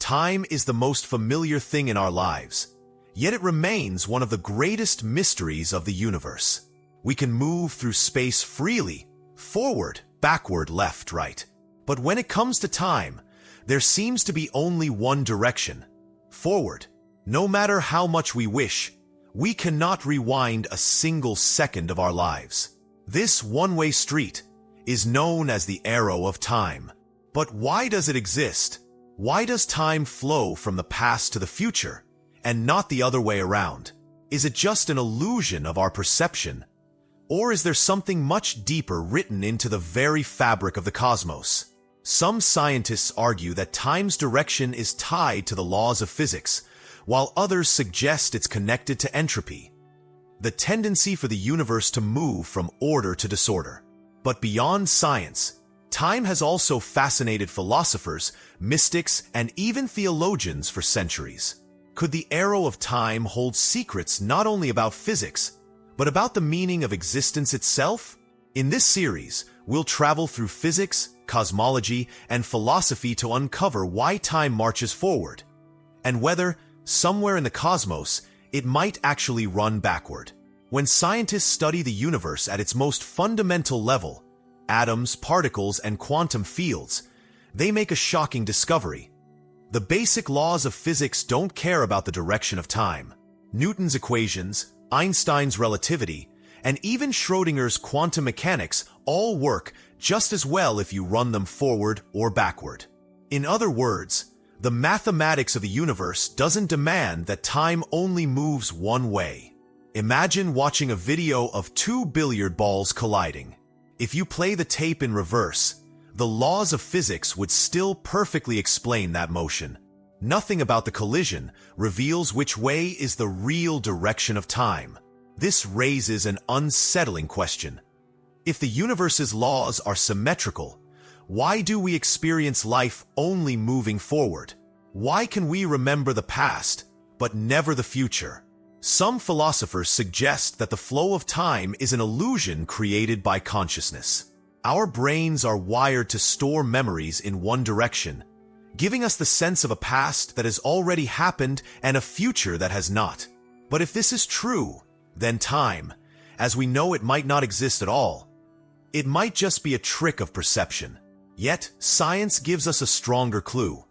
Time is the most familiar thing in our lives, yet it remains one of the greatest mysteries of the universe. We can move through space freely, forward, backward, left, right. But when it comes to time, there seems to be only one direction: forward. No matter how much we wish, we cannot rewind a single second of our lives. This one-way street is known as the arrow of time. But why does it exist? Why does time flow from the past to the future, and not the other way around? Is it just an illusion of our perception? Or is there something much deeper written into the very fabric of the cosmos? Some scientists argue that time's direction is tied to the laws of physics, while others suggest it's connected to entropy, the tendency for the universe to move from order to disorder. But beyond science, time has also fascinated philosophers, mystics, and even theologians for centuries. Could the arrow of time hold secrets not only about physics, but about the meaning of existence itself? In this series, we'll travel through physics, cosmology, and philosophy to uncover why time marches forward, and whether, somewhere in the cosmos, it might actually run backward. When scientists study the universe at its most fundamental level, atoms, particles, and quantum fields, they make a shocking discovery. The basic laws of physics don't care about the direction of time. Newton's equations, Einstein's relativity, and even Schrödinger's quantum mechanics all work just as well if you run them forward or backward. In other words, the mathematics of the universe doesn't demand that time only moves one way. Imagine watching a video of two billiard balls colliding. If you play the tape in reverse, the laws of physics would still perfectly explain that motion. Nothing about the collision reveals which way is the real direction of time. This raises an unsettling question. If the universe's laws are symmetrical, why do we experience life only moving forward? Why can we remember the past, but never the future? Some philosophers suggest that the flow of time is an illusion created by consciousness. Our brains are wired to store memories in one direction, giving us the sense of a past that has already happened and a future that has not. But if this is true, then time, as we know it, might not exist at all. It might just be a trick of perception. Yet, science gives us a stronger clue.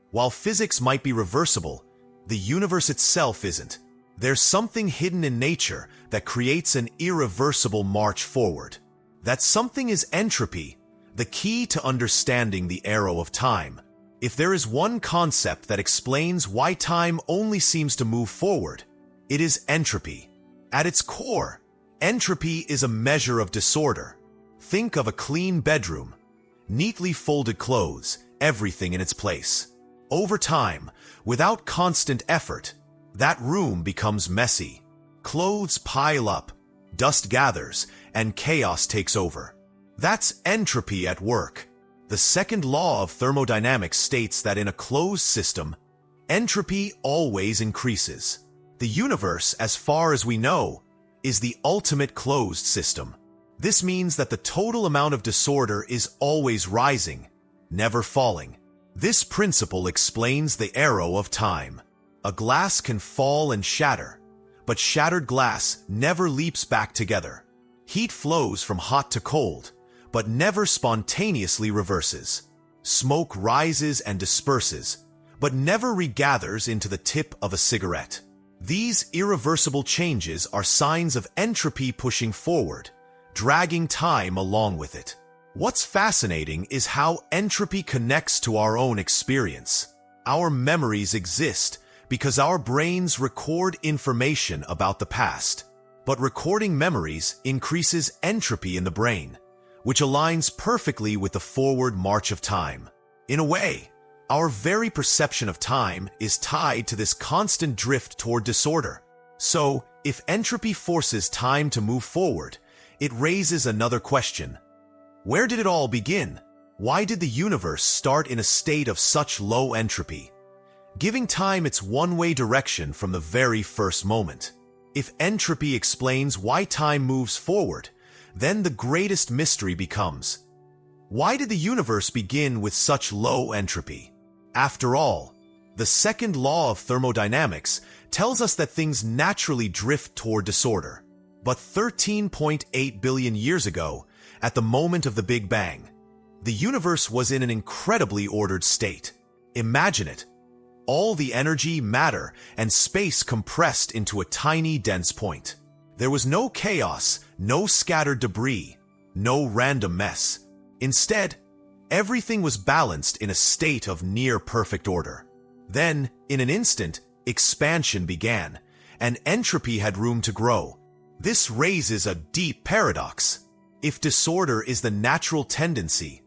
While physics might be reversible, the universe itself isn't. There's something hidden in nature that creates an irreversible march forward. That something is entropy, the key to understanding the arrow of time. If there is one concept that explains why time only seems to move forward, it is entropy. At its core, entropy is a measure of disorder. Think of a clean bedroom, neatly folded clothes, everything in its place. Over time, without constant effort, that room becomes messy. Clothes pile up, dust gathers, and chaos takes over. That's entropy at work. The second law of thermodynamics states that in a closed system, entropy always increases. The universe, as far as we know, is the ultimate closed system. This means that the total amount of disorder is always rising, never falling. This principle explains the arrow of time. A glass can fall and shatter, but shattered glass never leaps back together. Heat flows from hot to cold, but never spontaneously reverses. Smoke rises and disperses, but never regathers into the tip of a cigarette. These irreversible changes are signs of entropy pushing forward, dragging time along with it. What's fascinating is how entropy connects to our own experience. Our memories exist because our brains record information about the past. But recording memories increases entropy in the brain, which aligns perfectly with the forward march of time. In a way, our very perception of time is tied to this constant drift toward disorder. So, if entropy forces time to move forward, it raises another question. Where did it all begin? Why did the universe start in a state of such low entropy, giving time its one-way direction from the very first moment? If entropy explains why time moves forward, then the greatest mystery becomes, why did the universe begin with such low entropy? After all, The second law of thermodynamics tells us that things naturally drift toward disorder. But 13.8 billion years ago, at the moment of the Big Bang, the universe was in an incredibly ordered state. Imagine it. All the energy, matter, and space compressed into a tiny, dense point. There was no chaos, no scattered debris, no random mess. Instead, everything was balanced in a state of near-perfect order. Then, in an instant, expansion began, and entropy had room to grow. This raises a deep paradox. If disorder is the natural tendency,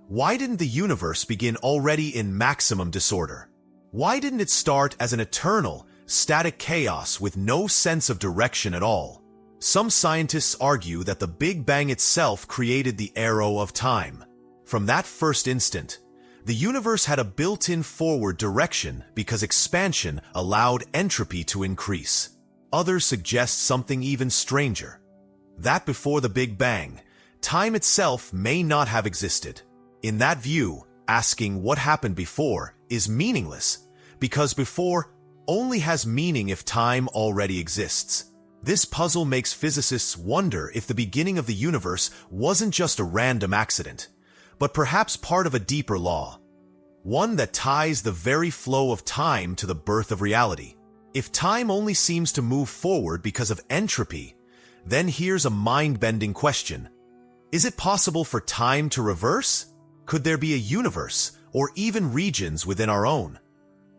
why didn't the universe begin already in maximum disorder? Why didn't it start as an eternal, static chaos with no sense of direction at all? Some scientists argue that the Big Bang itself created the arrow of time. From that first instant, the universe had a built-in forward direction because expansion allowed entropy to increase. Others suggest something even stranger, that before the Big Bang, time itself may not have existed. In that view, asking what happened before is meaningless, because before only has meaning if time already exists. This puzzle makes physicists wonder if the beginning of the universe wasn't just a random accident, but perhaps part of a deeper law, one that ties the very flow of time to the birth of reality. If time only seems to move forward because of entropy, then here's a mind-bending question. Is it possible for time to reverse? Could there be a universe, or even regions within our own,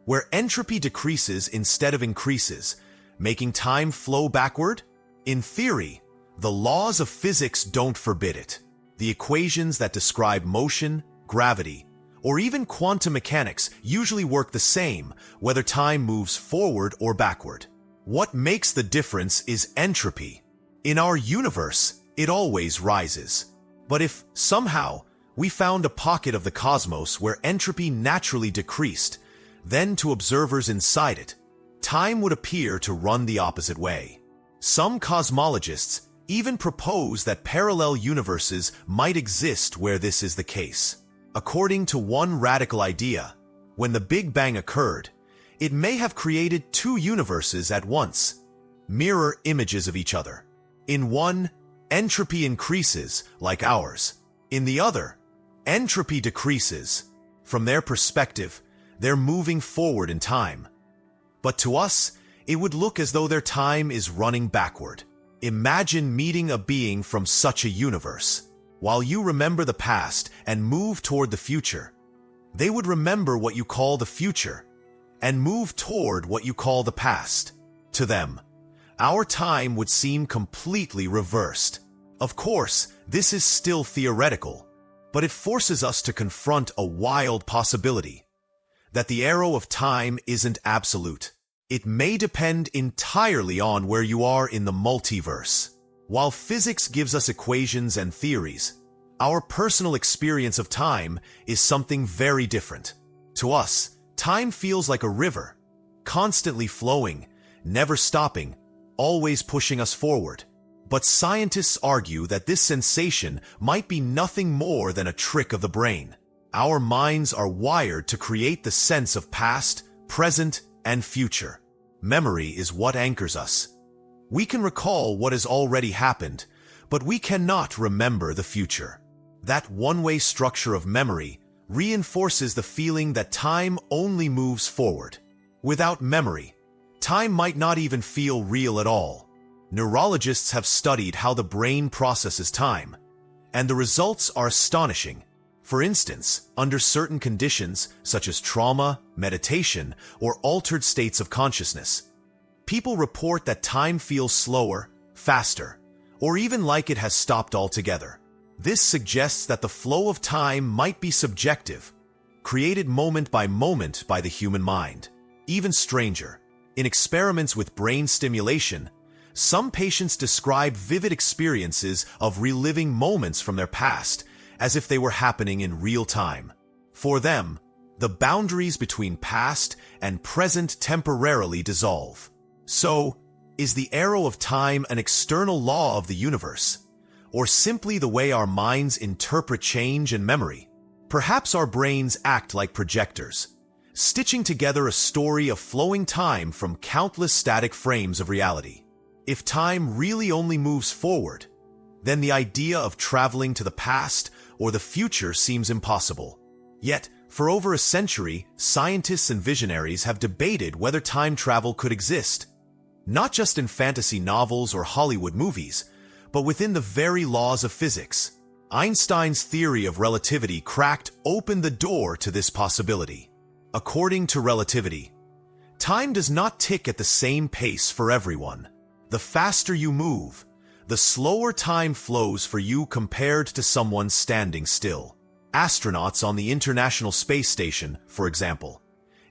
where entropy decreases instead of increases, making time flow backward? In theory, the laws of physics don't forbid it. The equations that describe motion, gravity, or even quantum mechanics usually work the same, whether time moves forward or backward. What makes the difference is entropy. In our universe, it always rises. But if, somehow, we found a pocket of the cosmos where entropy naturally decreased, then to observers inside it, time would appear to run the opposite way. Some cosmologists even propose that parallel universes might exist where this is the case. According to one radical idea, when the Big Bang occurred, it may have created two universes at once, mirror images of each other. In one, entropy increases, like ours. In the other, entropy decreases. From their perspective, they're moving forward in time. But to us, it would look as though their time is running backward. Imagine meeting a being from such a universe. While you remember the past and move toward the future, they would remember what you call the future and move toward what you call the past. To them, our time would seem completely reversed. Of course, this is still theoretical, but it forces us to confront a wild possibility, that the arrow of time isn't absolute. It may depend entirely on where you are in the multiverse. While physics gives us equations and theories, our personal experience of time is something very different. To us, time feels like a river, constantly flowing, never stopping, always pushing us forward. But scientists argue that this sensation might be nothing more than a trick of the brain. Our minds are wired to create the sense of past, present, and future. Memory is what anchors us. We can recall what has already happened, but we cannot remember the future. That one-way structure of memory reinforces the feeling that time only moves forward. Without memory, time might not even feel real at all. Neurologists have studied how the brain processes time, and the results are astonishing. For instance, under certain conditions, such as trauma, meditation, or altered states of consciousness, people report that time feels slower, faster, or even like it has stopped altogether. This suggests that the flow of time might be subjective, created moment by the human mind. Even stranger, in experiments with brain stimulation, some patients describe vivid experiences of reliving moments from their past as if they were happening in real time. For them, the boundaries between past and present temporarily dissolve. So, is the arrow of time an external law of the universe, or simply the way our minds interpret change and memory? Perhaps our brains act like projectors, stitching together a story of flowing time from countless static frames of reality. If time really only moves forward, then the idea of traveling to the past or the future seems impossible. Yet, for over a century, scientists and visionaries have debated whether time travel could exist, not just in fantasy novels or Hollywood movies, but within the very laws of physics. Einstein's theory of relativity cracked open the door to this possibility. According to relativity, time does not tick at the same pace for everyone. The faster you move, the slower time flows for you compared to someone standing still. Astronauts on the International Space Station, for example,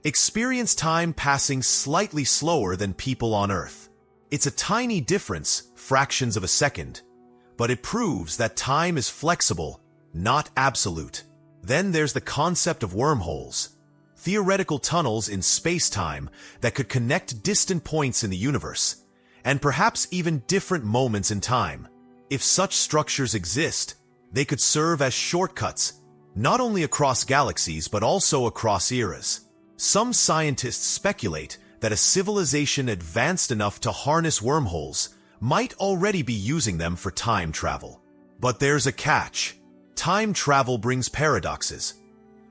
experience time passing slightly slower than people on Earth. It's a tiny difference, fractions of a second, but it proves that time is flexible, not absolute. Then there's the concept of wormholes, theoretical tunnels in space-time that could connect distant points in the universe, and perhaps even different moments in time. If such structures exist, they could serve as shortcuts, not only across galaxies but also across eras. Some scientists speculate that a civilization advanced enough to harness wormholes might already be using them for time travel. But there's a catch. Time travel brings paradoxes.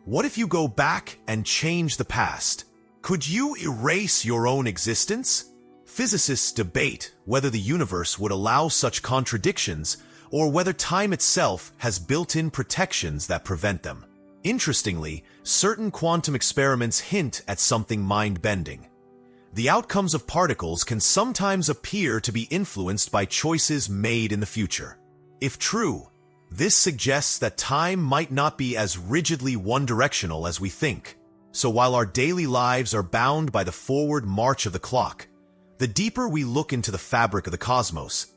What if you go back and change the past? Could you erase your own existence? Physicists debate whether the universe would allow such contradictions or whether time itself has built-in protections that prevent them. Interestingly, certain quantum experiments hint at something mind-bending. The outcomes of particles can sometimes appear to be influenced by choices made in the future. If true, this suggests that time might not be as rigidly one-directional as we think. So while our daily lives are bound by the forward march of the clock, the deeper we look into the fabric of the cosmos,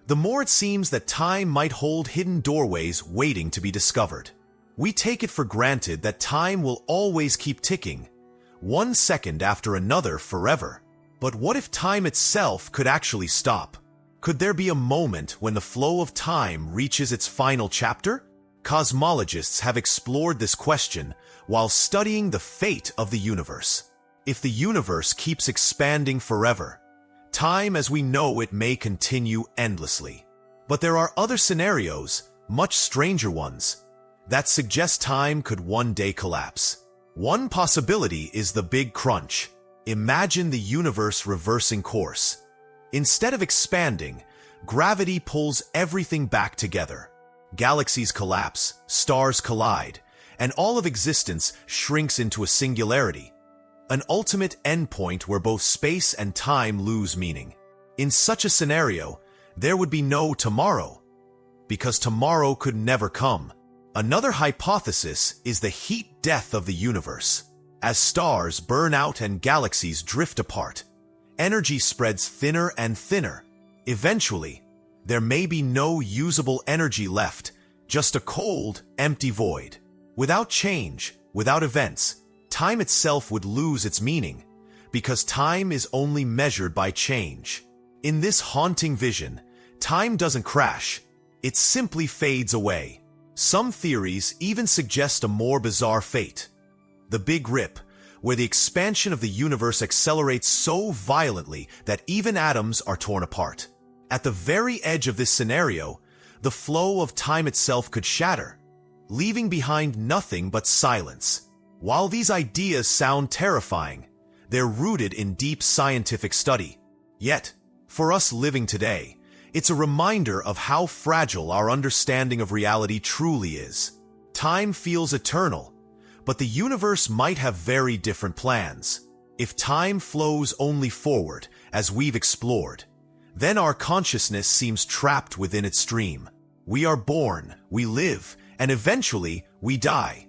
the more it seems that time might hold hidden doorways waiting to be discovered. We take it for granted that time will always keep ticking, one second after another forever. But what if time itself could actually stop? Could there be a moment when the flow of time reaches its final chapter? Cosmologists have explored this question while studying the fate of the universe. If the universe keeps expanding forever, time as we know it may continue endlessly. But there are other scenarios, much stranger ones, that suggest time could one day collapse. One possibility is the Big Crunch. Imagine the universe reversing course. Instead of expanding, gravity pulls everything back together. Galaxies collapse, stars collide, and all of existence shrinks into a singularity, an ultimate endpoint where both space and time lose meaning. In such a scenario, there would be no tomorrow, because tomorrow could never come. Another hypothesis is the heat death of the universe. As stars burn out and galaxies drift apart, energy spreads thinner and thinner. Eventually, there may be no usable energy left, just a cold, empty void. Without change, without events, time itself would lose its meaning, because time is only measured by change. In this haunting vision, time doesn't crash, it simply fades away. Some theories even suggest a more bizarre fate. The Big Rip, where the expansion of the universe accelerates so violently that even atoms are torn apart. At the very edge of this scenario, the flow of time itself could shatter, leaving behind nothing but silence. While these ideas sound terrifying, they're rooted in deep scientific study. Yet, for us living today, it's a reminder of how fragile our understanding of reality truly is. Time feels eternal, but the universe might have very different plans. If time flows only forward, as we've explored, then our consciousness seems trapped within its stream. We are born, we live, and eventually we die,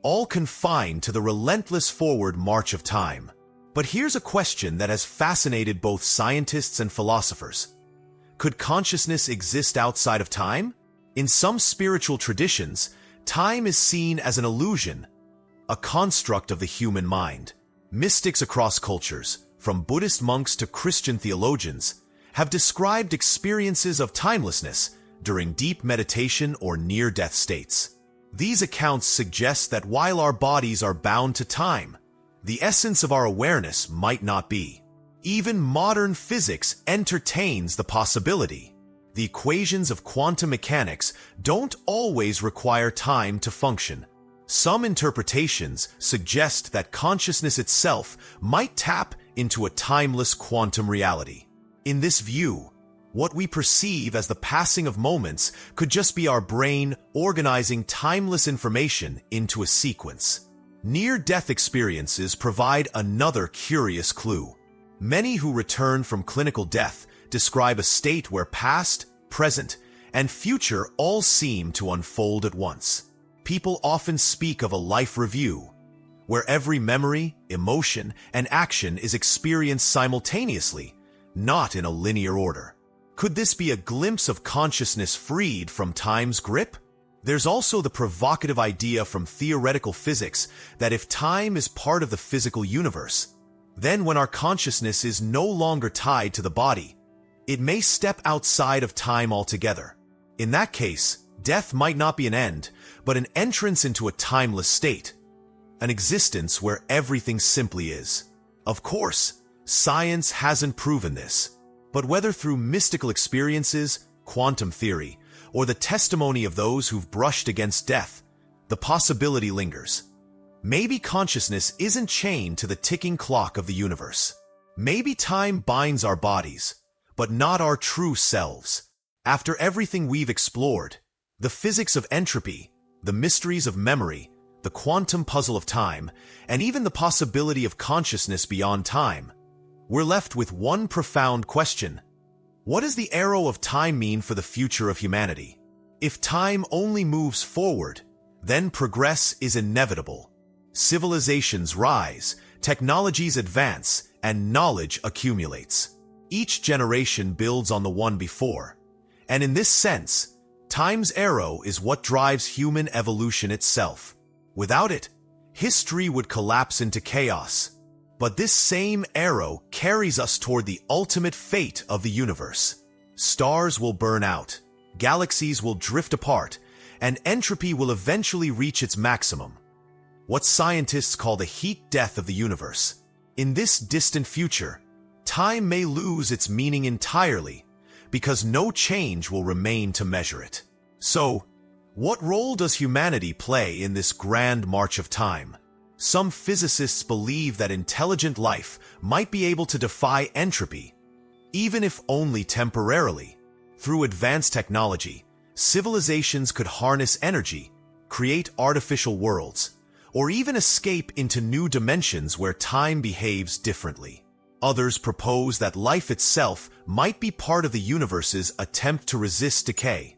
all confined to the relentless forward march of time. But here's a question that has fascinated both scientists and philosophers. Could consciousness exist outside of time? In some spiritual traditions, time is seen as an illusion, a construct of the human mind. Mystics across cultures, from Buddhist monks to Christian theologians, have described experiences of timelessness during deep meditation or near-death states. These accounts suggest that while our bodies are bound to time, the essence of our awareness might not be. Even modern physics entertains the possibility. The equations of quantum mechanics don't always require time to function. Some interpretations suggest that consciousness itself might tap into a timeless quantum reality. In this view, what we perceive as the passing of moments could just be our brain organizing timeless information into a sequence. Near-death experiences provide another curious clue. Many who return from clinical death describe a state where past, present, and future all seem to unfold at once. People often speak of a life review, where every memory, emotion, and action is experienced simultaneously, not in a linear order. Could this be a glimpse of consciousness freed from time's grip? There's also the provocative idea from theoretical physics that if time is part of the physical universe, then when our consciousness is no longer tied to the body, it may step outside of time altogether. In that case, death might not be an end, but an entrance into a timeless state, an existence where everything simply is. Of course, science hasn't proven this, but whether through mystical experiences, quantum theory, or the testimony of those who've brushed against death, the possibility lingers. Maybe consciousness isn't chained to the ticking clock of the universe. Maybe time binds our bodies, but not our true selves. After everything we've explored, the physics of entropy, the mysteries of memory, the quantum puzzle of time, and even the possibility of consciousness beyond time, we're left with one profound question. What does the arrow of time mean for the future of humanity? If time only moves forward, then progress is inevitable. Civilizations rise, technologies advance, and knowledge accumulates. Each generation builds on the one before. And in this sense, time's arrow is what drives human evolution itself. Without it, history would collapse into chaos. But this same arrow carries us toward the ultimate fate of the universe. Stars will burn out, galaxies will drift apart, and entropy will eventually reach its maximum. What scientists call the heat death of the universe. In this distant future, time may lose its meaning entirely, because no change will remain to measure it. So, what role does humanity play in this grand march of time? Some physicists believe that intelligent life might be able to defy entropy, even if only temporarily. Through advanced technology, civilizations could harness energy, create artificial worlds, or even escape into new dimensions where time behaves differently. Others propose that life itself might be part of the universe's attempt to resist decay.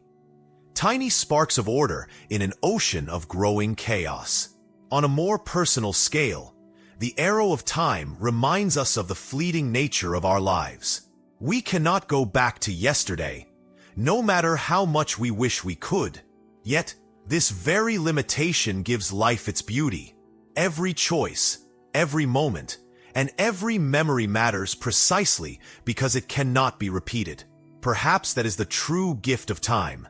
Tiny sparks of order in an ocean of growing chaos. On a more personal scale, the arrow of time reminds us of the fleeting nature of our lives. We cannot go back to yesterday, no matter how much we wish we could. Yet, this very limitation gives life its beauty. Every choice, every moment, and every memory matters precisely because it cannot be repeated. Perhaps that is the true gift of time.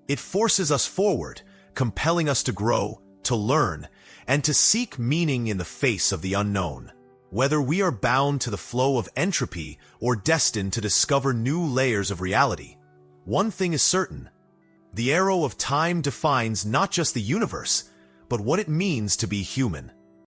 It forces us forward, compelling us to grow, to learn, and to seek meaning in the face of the unknown. Whether we are bound to the flow of entropy or destined to discover new layers of reality, one thing is certain. The arrow of time defines not just the universe, but what it means to be human.